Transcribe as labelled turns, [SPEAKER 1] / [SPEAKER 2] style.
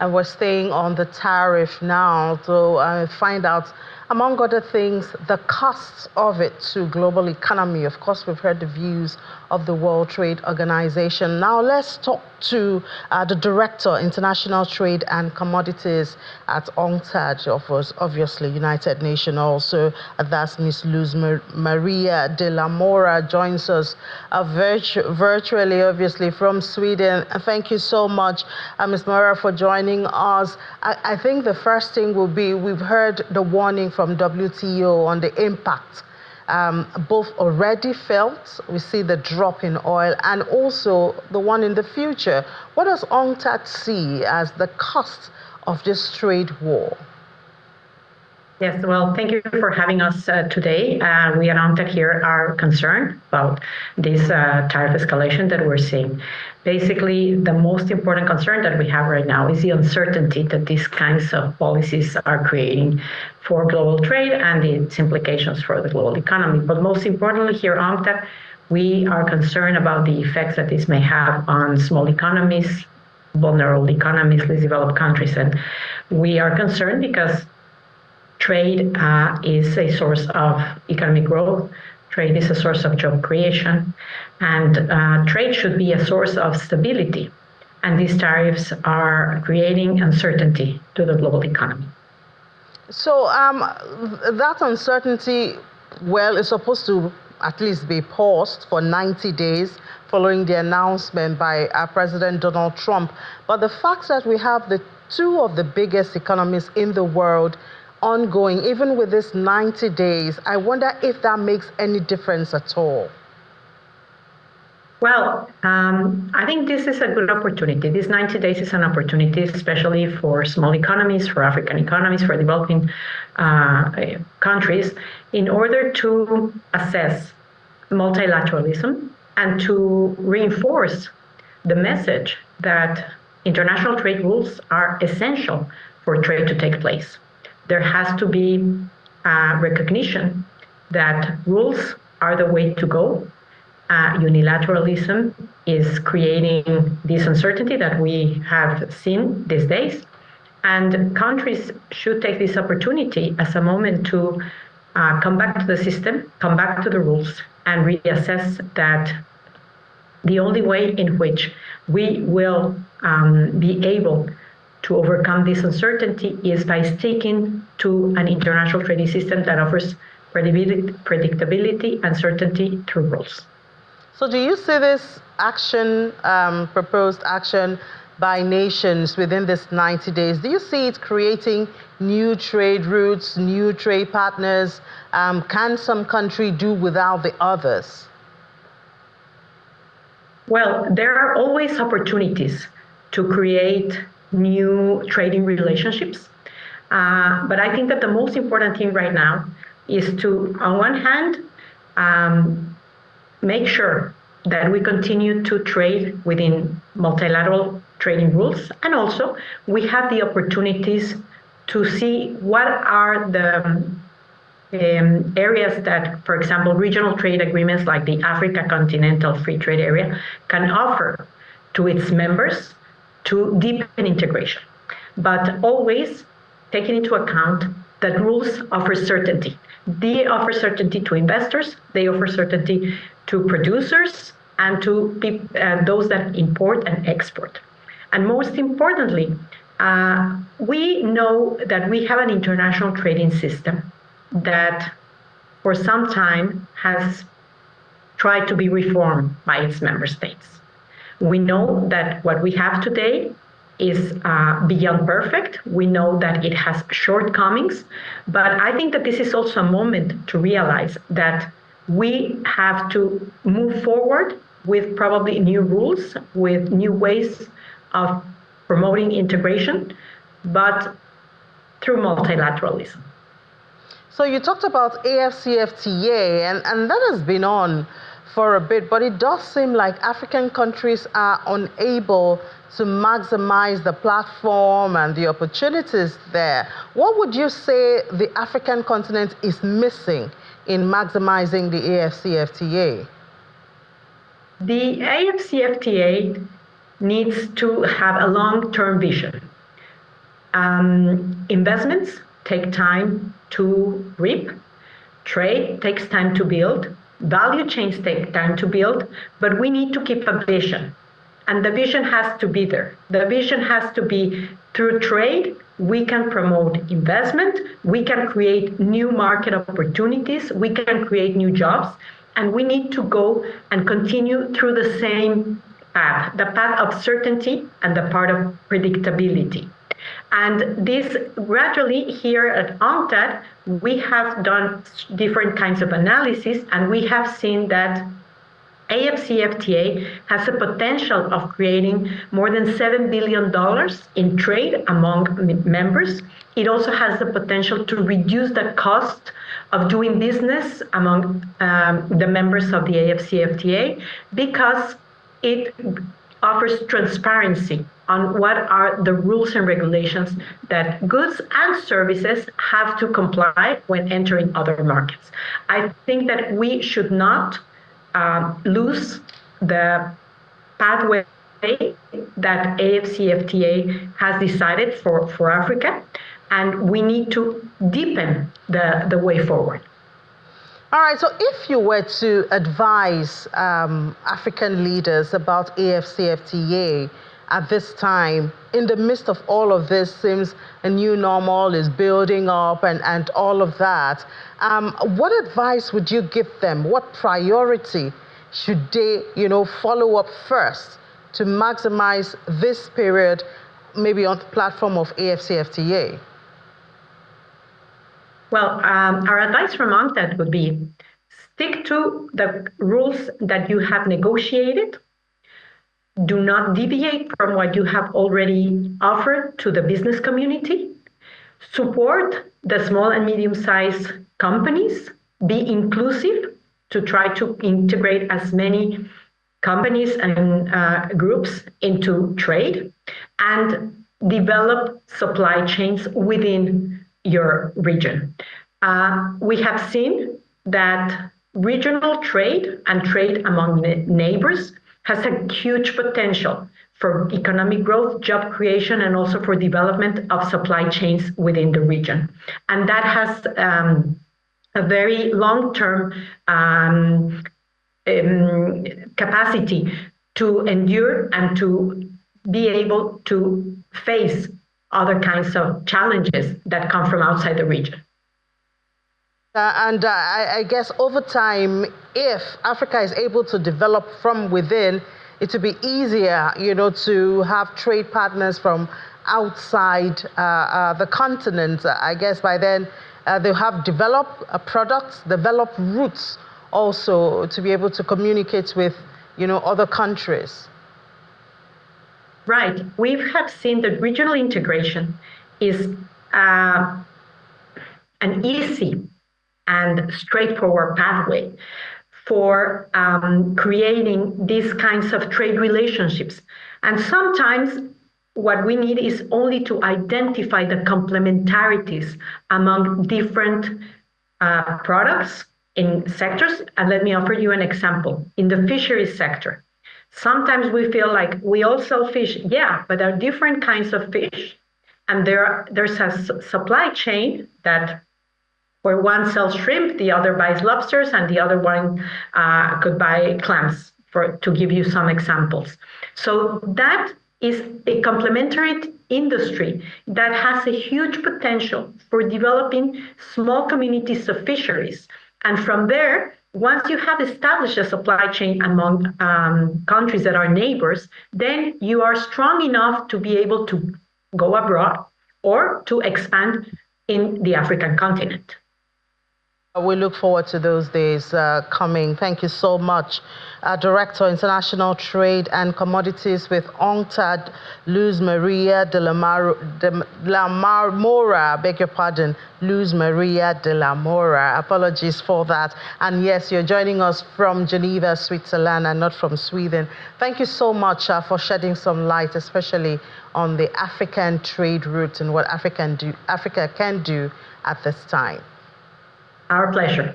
[SPEAKER 1] and we're staying on the tariff now to find out, among other things, the costs of it to global economy. Of course, we've heard the views of the World Trade Organization. Now let's talk to the Director, International Trade and Commodities at UNCTAD, obviously United Nations also. That's Ms. Luz Maria de la Mora joins us virtually, obviously, from Sweden. Thank you so much, Ms. Mora, for joining us. I think the first thing will be, we've heard the warning from WTO on the impact, both already felt, we see the drop in oil, and also the one in the future. What does UNCTAD see as the cost of this trade war?
[SPEAKER 2] Yes, well, thank you for having us today. We at UNCTAD here are concerned about this tariff escalation that we're seeing. Basically, the most important concern that we have right now is the uncertainty that these kinds of policies are creating for global trade and its implications for the global economy. But most importantly here at UNCTAD, we are concerned about the effects that this may have on small economies, vulnerable economies, least developed countries. And we are concerned because trade is a source of economic growth. Trade is a source of job creation, and trade should be a source of stability. And these tariffs are creating uncertainty to the global economy.
[SPEAKER 1] So that uncertainty, well, is supposed to at least be paused for 90 days following the announcement by President Donald Trump. But the fact that we have the two of the biggest economies in the world ongoing, even with this 90 days, I wonder if that makes any difference at all.
[SPEAKER 2] Well, I think this is a good opportunity. This 90 days is an opportunity, especially for small economies, for African economies, for developing countries, in order to assess multilateralism and to reinforce the message that international trade rules are essential for trade to take place. There has to be recognition that rules are the way to go. Unilateralism is creating this uncertainty that we have seen these days. And countries should take this opportunity as a moment to come back to the system, come back to the rules, and reassess that the only way in which we will be able to overcome this uncertainty is by sticking to an international trading system that offers predictability and certainty through rules.
[SPEAKER 1] So do you see this action, proposed action by nations within this 90 days, do you see it creating new trade routes, new trade partners? Can some country do without the others?
[SPEAKER 2] Well, there are always opportunities to create new trading relationships. But I think that the most important thing right now is to, on one hand, make sure that we continue to trade within multilateral trading rules. And also, we have the opportunities to see what are the areas that, for example, regional trade agreements like the Africa Continental Free Trade Area can offer to its members to deepen integration, but always taking into account that rules offer certainty. They offer certainty to investors, they offer certainty to producers and to those that import and export. And most importantly, we know that we have an international trading system that for some time has tried to be reformed by its member states. We know that what we have today is beyond perfect. We know that it has shortcomings, but I think that this is also a moment to realize that we have to move forward with probably new rules, with new ways of promoting integration, but through multilateralism.
[SPEAKER 1] So you talked about AfCFTA, and that has been on for a bit, but it does seem like African countries are unable to maximize the platform and the opportunities there. What would you say the African continent is missing in maximizing the AfCFTA?
[SPEAKER 2] The AfCFTA needs to have a long-term vision. Investments take time to reap. Trade takes time to build. Value chains take time to build, but we need to keep a vision. And the vision has to be there. The vision has to be through trade, we can promote investment, we can create new market opportunities, we can create new jobs, and we need to go and continue through the same path, the path of certainty and the part of predictability. And this gradually here at UNCTAD, we have done different kinds of analysis, and we have seen that AfCFTA has the potential of creating more than $7 billion in trade among members. It also has the potential to reduce the cost of doing business among the members of the AfCFTA because it offers transparency on what are the rules and regulations that goods and services have to comply when entering other markets. I think that we should not lose the pathway that AfCFTA has decided for Africa, and we need to deepen the way forward.
[SPEAKER 1] All right, so if you were to advise African leaders about AfCFTA at this time, in the midst of all of this, seems a new normal is building up and all of that, what advice would you give them? What priority should they, follow up first to maximize this period, maybe on the platform of AfCFTA?
[SPEAKER 2] Well, our advice from UNCTAD would be stick to the rules that you have negotiated. Do not deviate from what you have already offered to the business community. Support the small and medium-sized companies. Be inclusive to try to integrate as many companies and groups into trade, and develop supply chains within your region. We have seen that regional trade and trade among neighbors has a huge potential for economic growth, job creation, and also for development of supply chains within the region. And that has a very long-term capacity to endure and to be able to face other kinds of challenges that come from outside the region.
[SPEAKER 1] I guess over time, if Africa is able to develop from within, it will be easier, to have trade partners from outside the continent. I guess by then they'll have developed products, developed routes also to be able to communicate with, other countries.
[SPEAKER 2] Right. We have seen that regional integration is an easy and straightforward pathway for creating these kinds of trade relationships. And sometimes what we need is only to identify the complementarities among different products in sectors. And let me offer you an example. In the fisheries sector, sometimes we feel like we all sell fish, yeah, but there are different kinds of fish. And there's a supply chain that where one sells shrimp, the other buys lobsters, and the other one could buy clams, to give you some examples. So that is a complementary industry that has a huge potential for developing small communities of fisheries. And from there, once you have established a supply chain among countries that are neighbors, then you are strong enough to be able to go abroad or to expand in the African continent.
[SPEAKER 1] We look forward to those days coming. Thank you so much. Director, International Trade and Commodities with UNCTAD, Luz Maria de la Mora, beg your pardon, Luz Maria de la Mora. Apologies for that. And yes, you're joining us from Geneva, Switzerland, and not from Sweden. Thank you so much for shedding some light, especially on the African trade route and what Africa can do at this time.
[SPEAKER 2] Our pleasure.